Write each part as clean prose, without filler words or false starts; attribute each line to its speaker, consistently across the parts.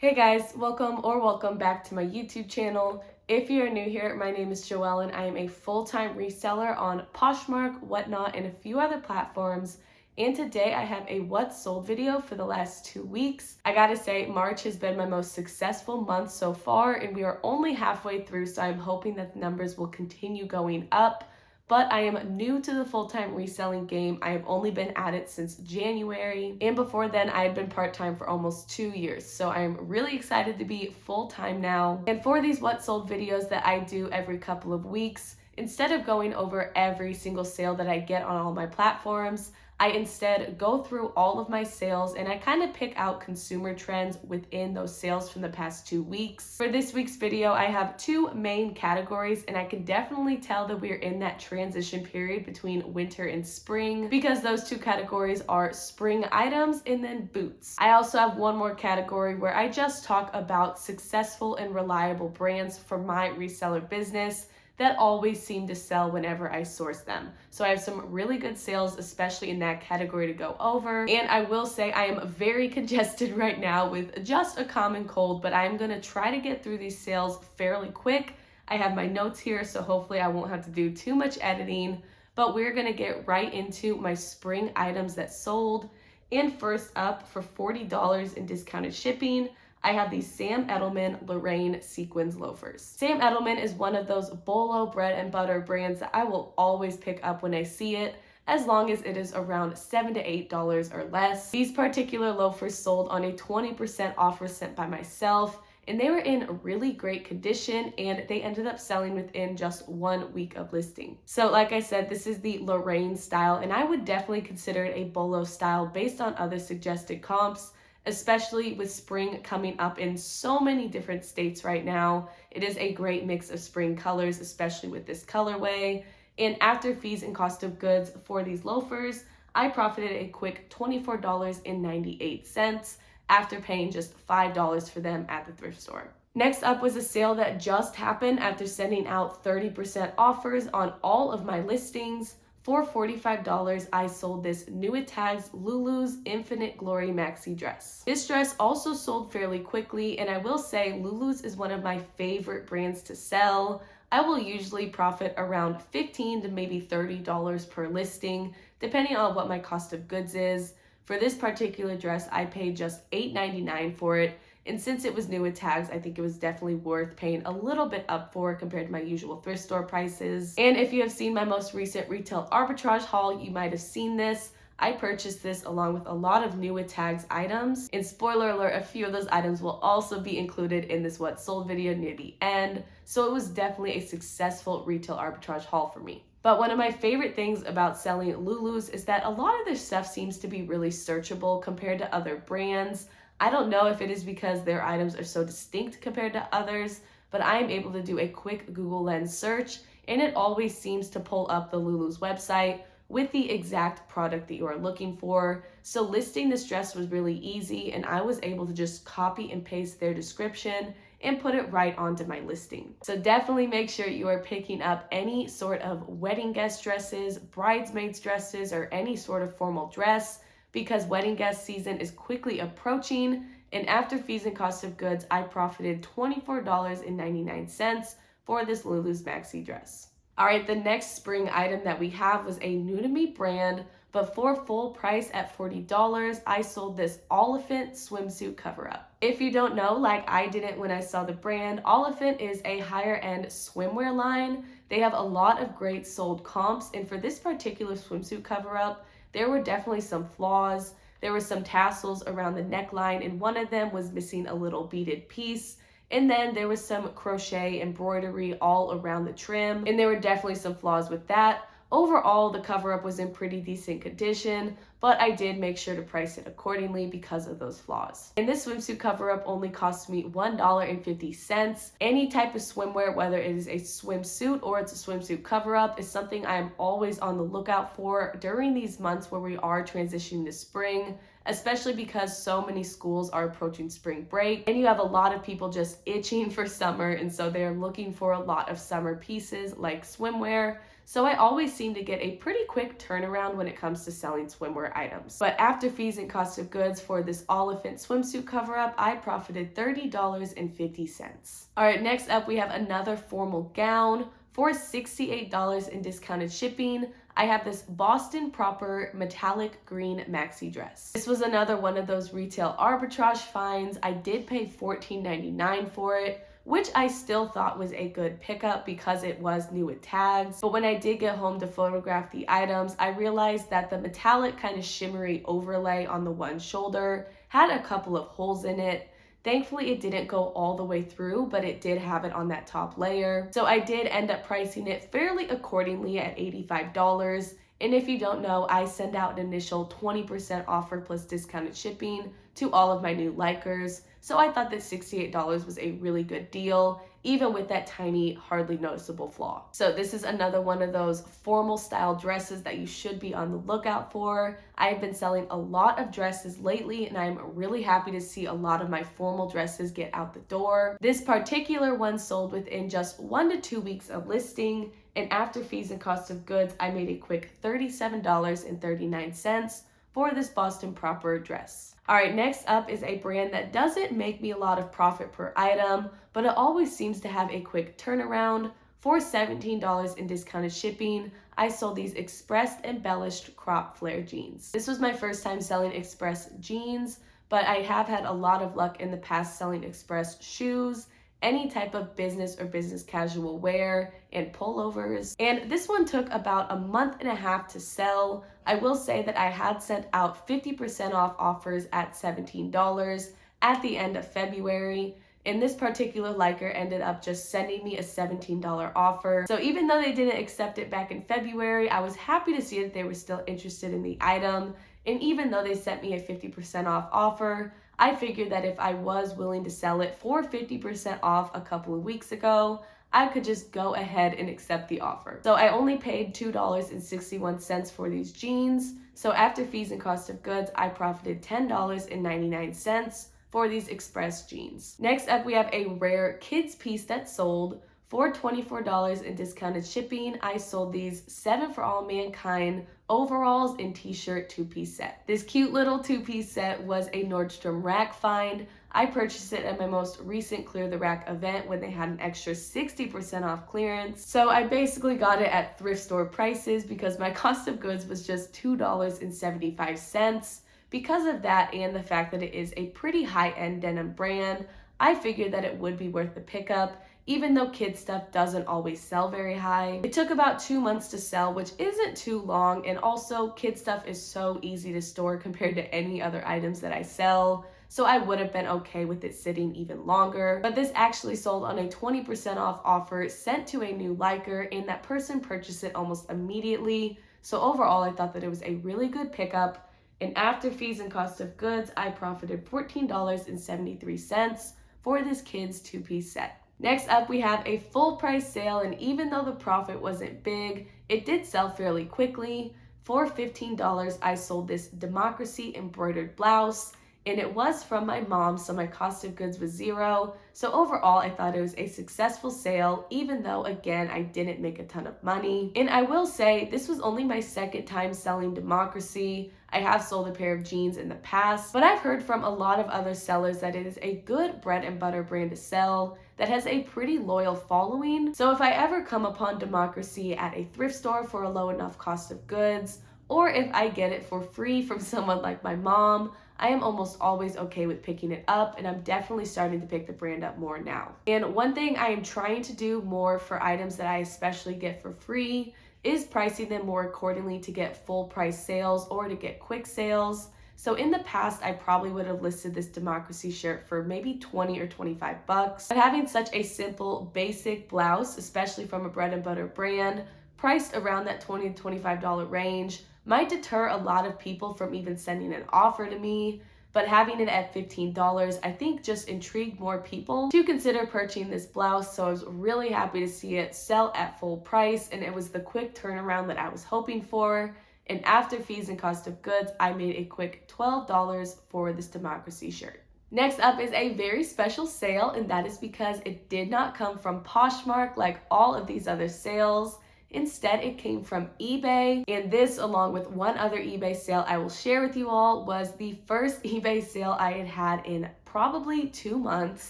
Speaker 1: Hey guys, welcome back to my YouTube channel. If you're new here, my name is Joelle and I am a full-time reseller on Poshmark, Whatnot, and a few other platforms. And today I have a What's Sold video for the last 2 weeks. I gotta say, March has been my most successful month so far, and we are only halfway through, so I'm hoping that the numbers will continue going up. But I am new to the full-time reselling game. I have only been at it since January, and before then I had been part-time for almost 2 years. So I'm really excited to be full-time now. And for these What Sold videos that I do every couple of weeks, instead of going over every single sale that I get on all my platforms, I instead go through all of my sales and I kind of pick out consumer trends within those sales from the past 2 weeks. For this week's video, I have two main categories, and I can definitely tell that we're in that transition period between winter and spring because those two categories are spring items and then boots. I also have one more category where I just talk about successful and reliable brands for my reseller business that always seem to sell whenever I source them. So I have some really good sales, especially in that category, to go over. And I will say I am very congested right now with just a common cold, but I'm gonna try to get through these sales fairly quick. I have my notes here, so hopefully I won't have to do too much editing, but we're gonna get right into my spring items that sold. And first up, for $40 in discounted shipping, I have these Sam Edelman Lorraine sequins loafers. Sam Edelman is one of those BOLO bread and butter brands that I will always pick up when I see it, as long as it is around $7 to $8 or less. These particular loafers sold on a 20% offer sent by myself, and they were in really great condition, and they ended up selling within just 1 week of listing. So like I said, this is the Lorraine style, and I would definitely consider it a BOLO style based on other suggested comps, especially with spring coming up in so many different states right now. It is a great mix of spring colors, especially with this colorway. And after fees and cost of goods for these loafers, I profited a quick $24.98 after paying just $5 for them at the thrift store. Next up was a sale that just happened after sending out 30% offers on all of my listings. For $45, I sold this New It Tags Lulu's Infinite Glory maxi dress. This dress also sold fairly quickly, and I will say Lulu's is one of my favorite brands to sell. I will usually profit around $15 to maybe $30 per listing, depending on what my cost of goods is. For this particular dress, I paid just $8.99 for it. And since it was New It Tags, I think it was definitely worth paying a little bit up for compared to my usual thrift store prices. And if you have seen my most recent retail arbitrage haul, you might have seen this. I purchased this along with a lot of New It Tags items. And spoiler alert, a few of those items will also be included in this What Sold video near the end. So it was definitely a successful retail arbitrage haul for me. But one of my favorite things about selling Lulu's is that a lot of their stuff seems to be really searchable compared to other brands. I don't know if it is because their items are so distinct compared to others, but I am able to do a quick Google Lens search, and it always seems to pull up the Lulu's website with the exact product that you are looking for. So listing this dress was really easy, and I was able to just copy and paste their description and put it right onto my listing. So definitely make sure you are picking up any sort of wedding guest dresses, bridesmaids dresses, or any sort of formal dress, because wedding guest season is quickly approaching, and after fees and cost of goods, I profited $24.99 for this Lulu's maxi dress. All right, the next spring item that we have was a new to me brand, but for full price at $40, I sold this Oliphant swimsuit cover-up. If you don't know, like I didn't when I saw the brand, Oliphant is a higher end swimwear line. They have a lot of great sold comps, and for this particular swimsuit cover-up, there were definitely some flaws. There were some tassels around the neckline, and one of them was missing a little beaded piece. And then there was some crochet embroidery all around the trim, and there were definitely some flaws with that. Overall, the cover-up was in pretty decent condition, but I did make sure to price it accordingly because of those flaws. And this swimsuit cover-up only cost me $1.50. Any type of swimwear, whether it is a swimsuit or it's a swimsuit cover-up, is something I am always on the lookout for during these months where we are transitioning to spring, especially because so many schools are approaching spring break, and you have a lot of people just itching for summer, and so they're looking for a lot of summer pieces like swimwear. so I always seem to get a pretty quick turnaround when it comes to selling swimwear items. But after fees and cost of goods for this Oliphant swimsuit cover-up, I profited $30.50. All right, next up we have another formal gown for $68 in discounted shipping. I have this Boston Proper metallic green maxi dress. This was another one of those retail arbitrage finds. I did pay $14.99 for it, which I still thought was a good pickup because it was new with tags. But when I did get home to photograph the items, I realized that the metallic kind of shimmery overlay on the one shoulder had a couple of holes in it. Thankfully, it didn't go all the way through, but it did have it on that top layer. So I did end up pricing it fairly accordingly at $85. And if you don't know, I send out an initial 20% offer plus discounted shipping to all of my new likers. So I thought that $68 was a really good deal, even with that tiny, hardly noticeable flaw. So this is another one of those formal style dresses that you should be on the lookout for. I've been selling a lot of dresses lately, and I'm really happy to see a lot of my formal dresses get out the door. This particular one sold within just 1 to 2 weeks of listing, and after fees and cost of goods, I made a quick $37.39 for this Boston Proper dress. All right, next up is a brand that doesn't make me a lot of profit per item, but it always seems to have a quick turnaround. For $17 in discounted shipping, I sold these expressed embellished crop flare jeans. This was my first time selling express jeans, but I have had a lot of luck in the past selling express shoes, any type of business or business casual wear, and pullovers. And this one took about a month and a half to sell. I will say that I had sent out 50% off offers at $17 at the end of February. And this particular liker ended up just sending me a $17 offer. So even though they didn't accept it back in February, I was happy to see that they were still interested in the item. And even though they sent me a 50% off offer, I figured that if I was willing to sell it for 50% off a couple of weeks ago, I could just go ahead and accept the offer. So I only paid $2.61 for these jeans. So after fees and cost of goods, I profited $10.99 for these express jeans. Next up, we have a rare kids piece that sold for $24 in discounted shipping. I sold these 7 for All Mankind overalls and t-shirt 2-piece set. This cute little 2-piece set was a Nordstrom Rack find. I purchased it at my most recent Clear the Rack event when they had an extra 60% off clearance. So I basically got it at thrift store prices because my cost of goods was just $2.75. Because of that and the fact that it is a pretty high-end denim brand, I figured that it would be worth the pickup, even though kid stuff doesn't always sell very high. It took about 2 months to sell, which isn't too long, and also kid stuff is so easy to store compared to any other items that I sell, so I would have been okay with it sitting even longer. But this actually sold on a 20% off offer sent to a new liker, and that person purchased it almost immediately. So overall, I thought that it was a really good pickup. And after fees and cost of goods, I profited $14.73 for this kids 2-piece set. Next up, we have a full price sale, and even though the profit wasn't big, it did sell fairly quickly. For $15, I sold this Democracy embroidered blouse, and it was from my mom, so my cost of goods was $0. So overall, I thought it was a successful sale, even though, again, I didn't make a ton of money. And I will say, this was only my second time selling Democracy. I have sold a pair of jeans in the past, but I've heard from a lot of other sellers that it is a good bread and butter brand to sell that has a pretty loyal following. So if I ever come upon Democracy at a thrift store for a low enough cost of goods, or if I get it for free from someone like my mom, I am almost always okay with picking it up, and I'm definitely starting to pick the brand up more now. And one thing I am trying to do more for items that I especially get for free is pricing them more accordingly to get full price sales or to get quick sales. So in the past, I probably would have listed this Democracy shirt for maybe 20 or 25 bucks. But having such a simple, basic blouse, especially from a bread and butter brand, priced around that $20 to $25 range, might deter a lot of people from even sending an offer to me. But having it at $15, I think just intrigued more people to consider purchasing this blouse. So I was really happy to see it sell at full price, and it was the quick turnaround that I was hoping for. And after fees and cost of goods, I made a quick $12 for this Democracy shirt. Next up is a very special sale, and that is because it did not come from Poshmark like all of these other sales. Instead, it came from eBay, and this, along with one other eBay sale I will share with you all, was the first eBay sale I had had in probably 2 months.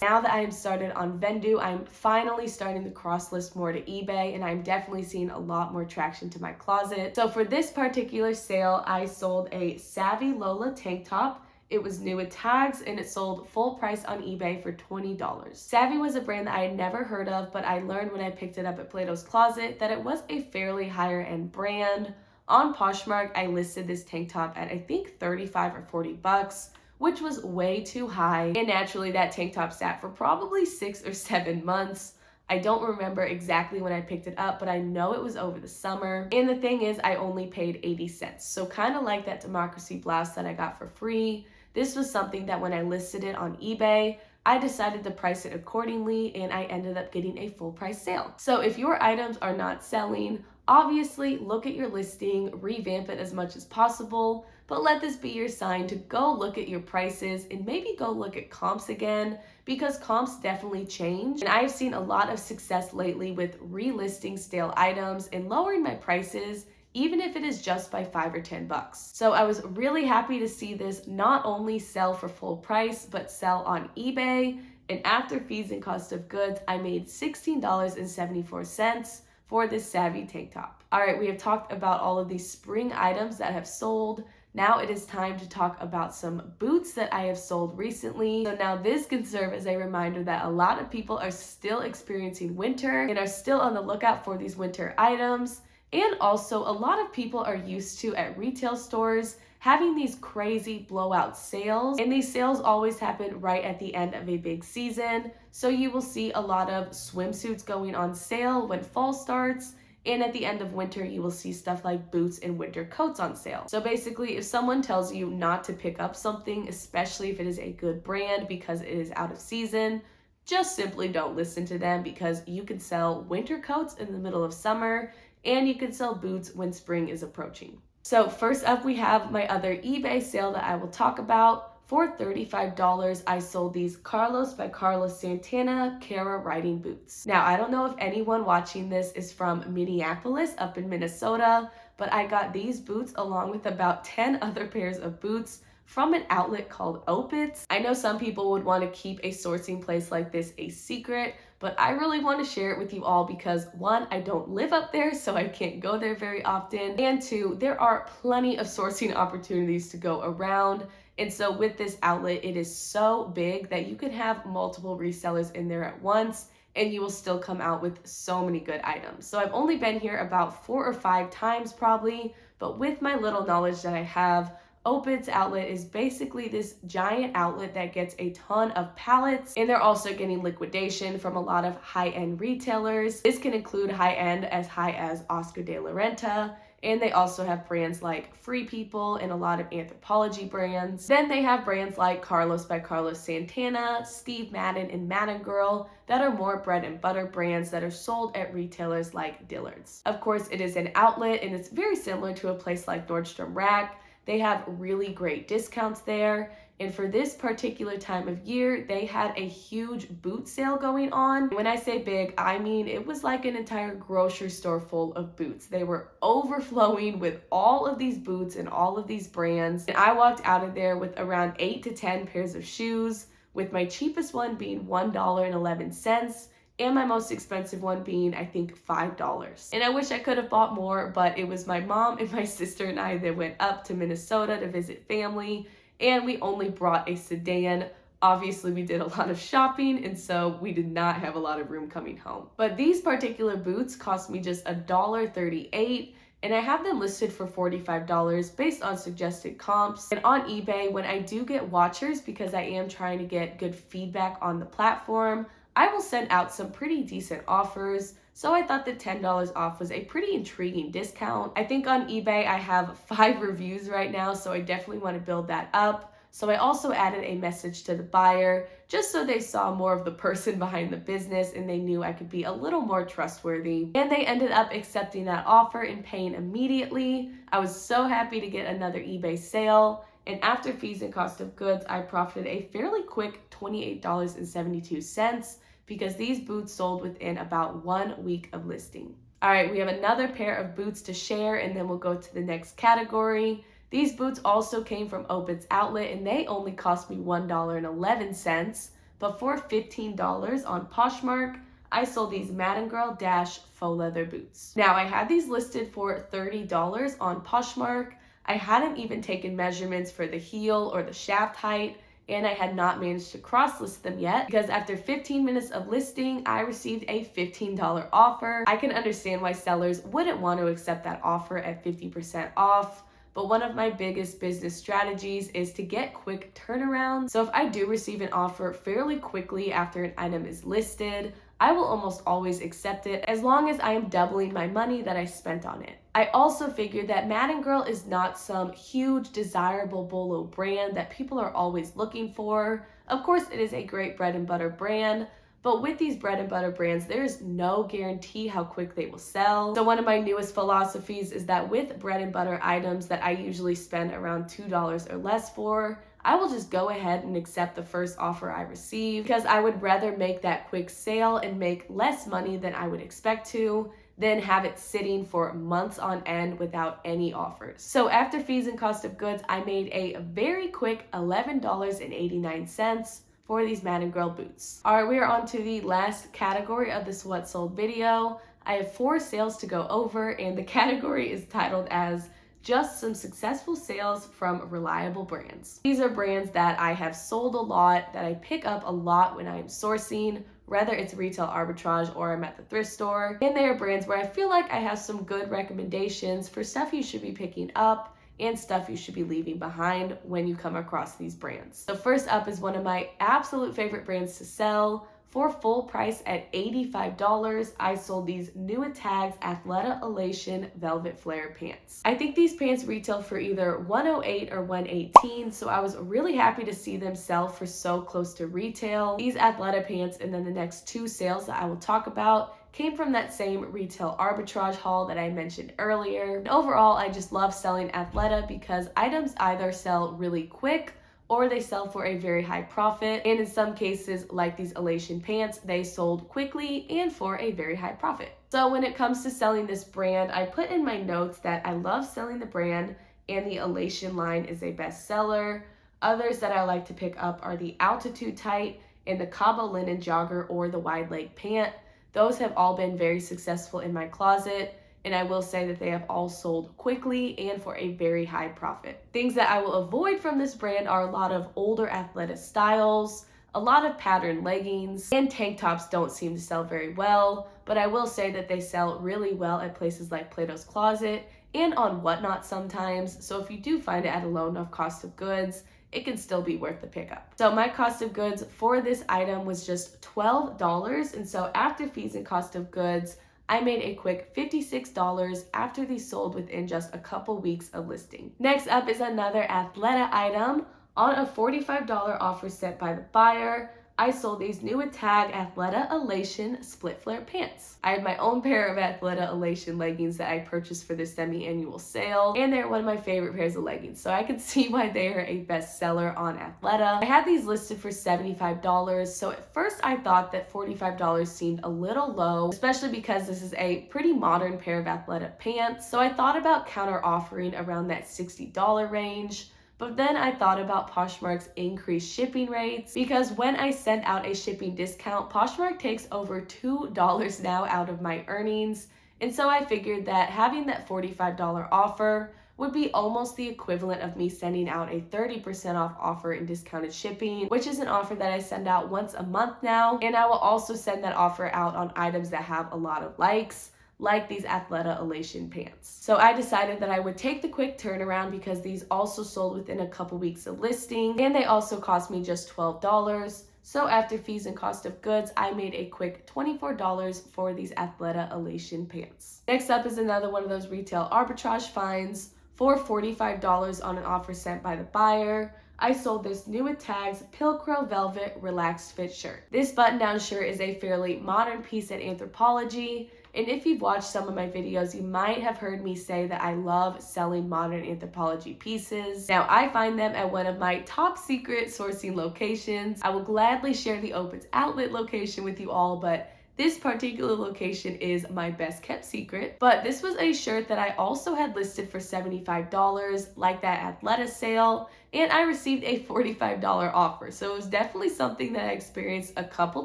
Speaker 1: Now that I am started on Vendu, I'm finally starting to cross list more to eBay, and I'm definitely seeing a lot more traction to my closet. So for this particular sale, I sold a Savvy Lola tank top. It was new with tags, and it sold full price on eBay for $20. Savvy was a brand that I had never heard of, but I learned when I picked it up at Plato's Closet that it was a fairly higher end brand. On Poshmark, I listed this tank top at I think 35 or 40 bucks, which was way too high. And naturally, that tank top sat for probably 6 or 7 months. I don't remember exactly when I picked it up, but I know it was over the summer. And the thing is, I only paid 80 cents. So kind of like that democracy blouse that I got for free. This was something that when I listed it on eBay, I decided to price it accordingly, and I ended up getting a full price sale. So if your items are not selling, obviously look at your listing, revamp it as much as possible, but let this be your sign to go look at your prices and maybe go look at comps again, because comps definitely change. And I've seen a lot of success lately with relisting stale items and lowering my prices, even if it is just by 5 or 10 bucks. So I was really happy to see this not only sell for full price, but sell on eBay. And after fees and cost of goods, I made $16.74 for this Savvy tank top. All right, we have talked about all of these spring items that have sold. Now it is time to talk about some boots that I have sold recently. So now this can serve as a reminder that a lot of people are still experiencing winter and are still on the lookout for these winter items. And also, a lot of people are used to, at retail stores, having these crazy blowout sales. And these sales always happen right at the end of a big season. So you will see a lot of swimsuits going on sale when fall starts. And at the end of winter, you will see stuff like boots and winter coats on sale. So basically, if someone tells you not to pick up something, especially if it is a good brand because it is out of season, just simply don't listen to them, because you can sell winter coats in the middle of summer, and you can sell boots when spring is approaching. So first up, we have my other eBay sale that I will talk about. For $35, I sold these Carlos by Carlos Santana Kara riding boots. Now, I don't know if anyone watching this is from Minneapolis up in Minnesota, but I got these boots along with about 10 other pairs of boots from an outlet called Opitz. I know some people would want to keep a sourcing place like this a secret, but I really want to share it with you all because, one, I don't live up there, so I can't go there very often, and two, there are plenty of sourcing opportunities to go around. And so with this outlet, it is so big that you can have multiple resellers in there at once, and you will still come out with so many good items. So I've only been here about 4 or 5 times probably, but with my little knowledge that I have, Opitz outlet is basically this giant outlet that gets a ton of pallets, and they're also getting liquidation from a lot of high-end retailers. This can include high-end as high as Oscar de la Renta, and they also have brands like Free People and a lot of Anthropologie brands. Then they have brands like Carlos by Carlos Santana, Steve Madden, and Madden Girl that are more bread and butter brands that are sold at retailers like Dillard's. Of course, it is an outlet, and it's very similar to a place like Nordstrom Rack. They have really great discounts there. And for this particular time of year, they had a huge boot sale going on. When I say big, I mean it was like an entire grocery store full of boots. They were overflowing with all of these boots and all of these brands. And I walked out of there with around 8 to 10 pairs of shoes, with my cheapest one being $1.11. And my most expensive one being, I think, $5. And I wish I could have bought more, but it was my mom and my sister and I that went up to Minnesota to visit family, and we only brought a sedan. Obviously, we did a lot of shopping, and so we did not have a lot of room coming home. But these particular boots cost me just $1.38, and I have them listed for $45 based on suggested comps. And on eBay, when I do get watchers, because I am trying to get good feedback on the platform, I will send out some pretty decent offers. So I thought that $10 off was a pretty intriguing discount. I think on eBay I have 5 reviews right now, so I definitely want to build that up. So I also added a message to the buyer just so they saw more of the person behind the business and they knew I could be a little more trustworthy. And they ended up accepting that offer and paying immediately. I was so happy to get another eBay sale. And after fees and cost of goods, I profited a fairly quick $28.72 because these boots sold within about 1 week of listing. All right, we have another pair of boots to share, and then we'll go to the next category. These boots also came from Opens Outlet, and they only cost me $1.11, but for $15 on Poshmark, I sold these Madden Girl Dash faux leather boots. Now, I had these listed for $30 on Poshmark. I hadn't even taken measurements for the heel or the shaft height, and I had not managed to cross-list them yet because after 15 minutes of listing, I received a $15 offer. I can understand why sellers wouldn't want to accept that offer at 50% off, but one of my biggest business strategies is to get quick turnaround. So if I do receive an offer fairly quickly after an item is listed, I will almost always accept it as long as I am doubling my money that I spent on it. I also figured that Madden Girl is not some huge desirable BOLO brand that people are always looking for. Of course, it is a great bread and butter brand, but with these bread and butter brands, there is no guarantee how quick they will sell. So one of my newest philosophies is that with bread and butter items that I usually spend around $2 or less for, I will just go ahead and accept the first offer I receive because I would rather make that quick sale and make less money than I would expect to than have it sitting for months on end without any offers. So after fees and cost of goods, I made a very quick $11.89 for these Madden Girl boots. All right, we are on to the last category of this What Sold video. I have 4 sales to go over, and the category is titled as just some successful sales from reliable brands. These are brands that I have sold a lot, that I pick up a lot when I am sourcing, whether it's retail arbitrage or I'm at the thrift store. And they are brands where I feel like I have some good recommendations for stuff you should be picking up and stuff you should be leaving behind when you come across these brands. So first up is one of my absolute favorite brands to sell. For full price at $85, I sold these New Tags Athleta Elation Velvet Flare pants. I think these pants retail for either $108 or $118, so I was really happy to see them sell for so close to retail. These Athleta pants and then the next 2 sales that I will talk about came from that same retail arbitrage haul that I mentioned earlier. And overall, I just love selling Athleta because items either sell really quick or they sell for a very high profit. And in some cases, like these Elation pants, they sold quickly and for a very high profit. So when it comes to selling this brand, I put in my notes that I love selling the brand and the Elation line is a bestseller. Others that I like to pick up are the Altitude Tight and the Cabo Linen Jogger or the Wide Leg Pant. Those have all been very successful in my closet, and I will say that they have all sold quickly and for a very high profit. Things that I will avoid from this brand are a lot of older athletic styles, a lot of patterned leggings, and tank tops don't seem to sell very well, but I will say that they sell really well at places like Plato's Closet and on Whatnot sometimes, so if you do find it at a low enough cost of goods, it can still be worth the pickup. So my cost of goods for this item was just $12, and so after fees and cost of goods, I made a quick $56 after these sold within just a couple weeks of listing. Next up is another Athleta item. On a $45 offer sent by the buyer, I sold these New Tag Athleta Elation split flare pants. I had my own pair of Athleta Elation leggings that I purchased for this semi-annual sale, and they're one of my favorite pairs of leggings, so I can see why they are a bestseller on Athleta. I had these listed for $75, so at first I thought that $45 seemed a little low, especially because this is a pretty modern pair of Athleta pants, so I thought about counter offering around that $60 range. But then I thought about Poshmark's increased shipping rates because when I send out a shipping discount, Poshmark takes over $2 now out of my earnings. And so I figured that having that $45 offer would be almost the equivalent of me sending out a 30% off offer in discounted shipping, which is an offer that I send out once a month now. And I will also send that offer out on items that have a lot of likes, like these Athleta Elation pants. So I decided that I would take the quick turnaround because these also sold within a couple weeks of listing, and they also cost me just $12. So after fees and cost of goods, I made a quick $24 for these Athleta Elation pants. Next up is another one of those retail arbitrage finds. For $45 on an offer sent by the buyer, I sold this New Tags Pilcrow Velvet Relaxed Fit shirt. This button-down shirt is a fairly modern piece at Anthropologie, and if you've watched some of my videos, you might have heard me say that I love selling modern Anthropologie pieces. Now, I find them at one of my top secret sourcing locations. I will gladly share the Opens Outlet location with you all, but This particular location is my best kept secret, but this was a shirt that I also had listed for $75, like that Athleta sale, and I received a $45 offer. So it was definitely something that I experienced a couple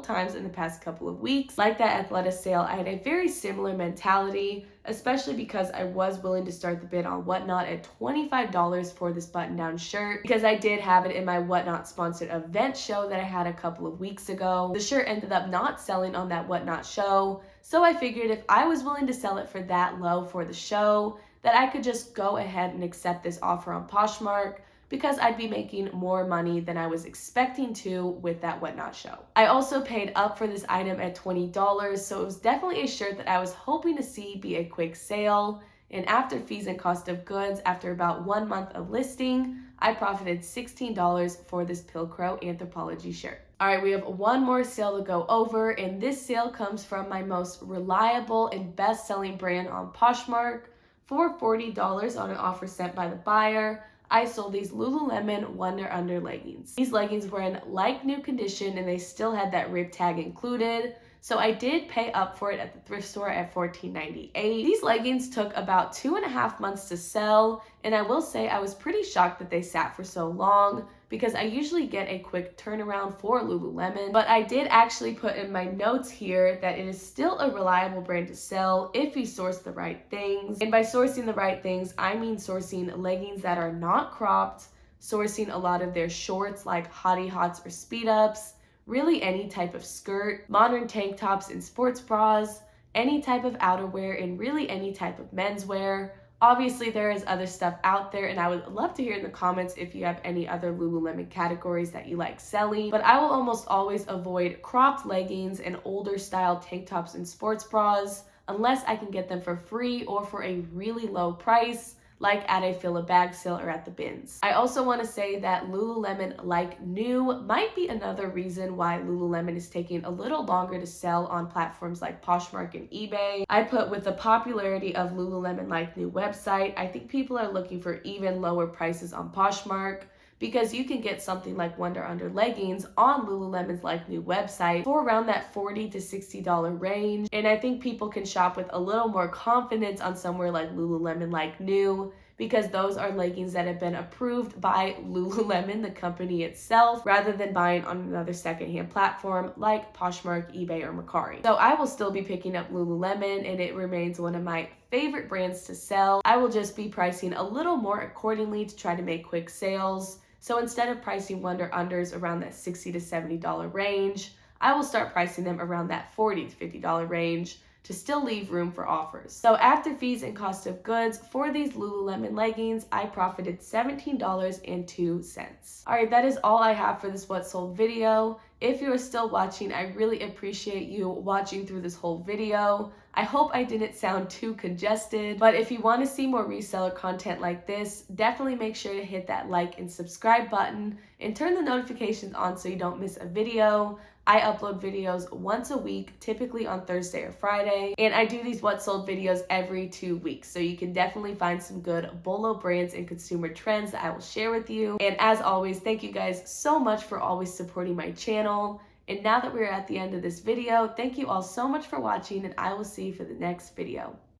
Speaker 1: times in the past couple of weeks. Like that Athleta sale, I had a very similar mentality, especially because I was willing to start the bid on Whatnot at $25 for this button-down shirt, because I did have it in my Whatnot sponsored event show that I had a couple of weeks ago. The shirt ended up not selling on that Whatnot show, so I figured if I was willing to sell it for that low for the show, that I could just go ahead and accept this offer on Poshmark, because I'd be making more money than I was expecting to with that Whatnot show. I also paid up for this item at $20, so it was definitely a shirt that I was hoping to see be a quick sale. And after fees and cost of goods, after about 1 month of listing, I profited $16 for this Pilcrow Anthropology shirt. All right, we have one more sale to go over, and this sale comes from my most reliable and best-selling brand on Poshmark. For $40 on an offer sent by the buyer, I sold these Lululemon Wonder Under leggings. These leggings were in like new condition and they still had that rib tag included. So I did pay up for it at the thrift store at $14.98. These leggings took about 2.5 months to sell, and I will say I was pretty shocked that they sat for so long, because I usually get a quick turnaround for Lululemon, but I did actually put in my notes here that it is still a reliable brand to sell if you source the right things. And by sourcing the right things, I mean sourcing leggings that are not cropped, sourcing a lot of their shorts like hottie hots or speed ups, really any type of skirt, modern tank tops and sports bras, any type of outerwear, and really any type of menswear. Obviously, there is other stuff out there, and I would love to hear in the comments if you have any other Lululemon categories that you like selling. But I will almost always avoid cropped leggings and older style tank tops and sports bras unless I can get them for free or for a really low price, like at a fill a bag sale or at the bins. I also want to say that Lululemon Like New might be another reason why Lululemon is taking a little longer to sell on platforms like Poshmark and eBay. I put, with the popularity of Lululemon Like New website, I think people are looking for even lower prices on Poshmark, because you can get something like Wonder Under leggings on Lululemon's Like New website for around that $40 to $60 range. And I think people can shop with a little more confidence on somewhere like Lululemon Like New, because those are leggings that have been approved by Lululemon, the company itself, rather than buying on another secondhand platform like Poshmark, eBay, or Mercari. So I will still be picking up Lululemon, and it remains one of my favorite brands to sell. I will just be pricing a little more accordingly to try to make quick sales. So instead of pricing Wonder Unders around that $60 to $70 range, I will start pricing them around that $40 to $50 range to still leave room for offers. So after fees and cost of goods for these Lululemon leggings, I profited $17.02. All right, that is all I have for this What Sold video. If you are still watching, I really appreciate you watching through this whole video. I hope I didn't sound too congested, but if you want to see more reseller content like this, definitely make sure to hit that like and subscribe button and turn the notifications on so you don't miss a video. I upload videos once a week, typically on Thursday or Friday, and I do these What Sold videos every 2 weeks, so you can definitely find some good BOLO brands and consumer trends that I will share with you. And as always, thank you guys so much for always supporting my channel. And now that we're at the end of this video, thank you all so much for watching, and I will see you for the next video.